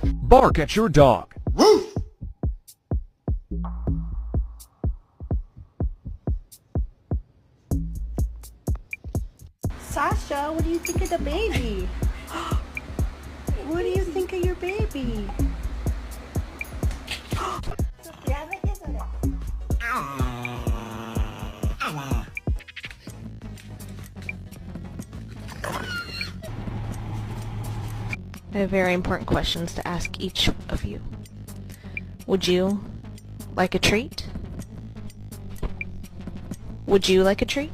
Bark at your dog. Woof! Sasha, what do you think of the baby? What do you think of your baby? I have very important questions to ask each of you. Would you like a treat? Would you like a treat?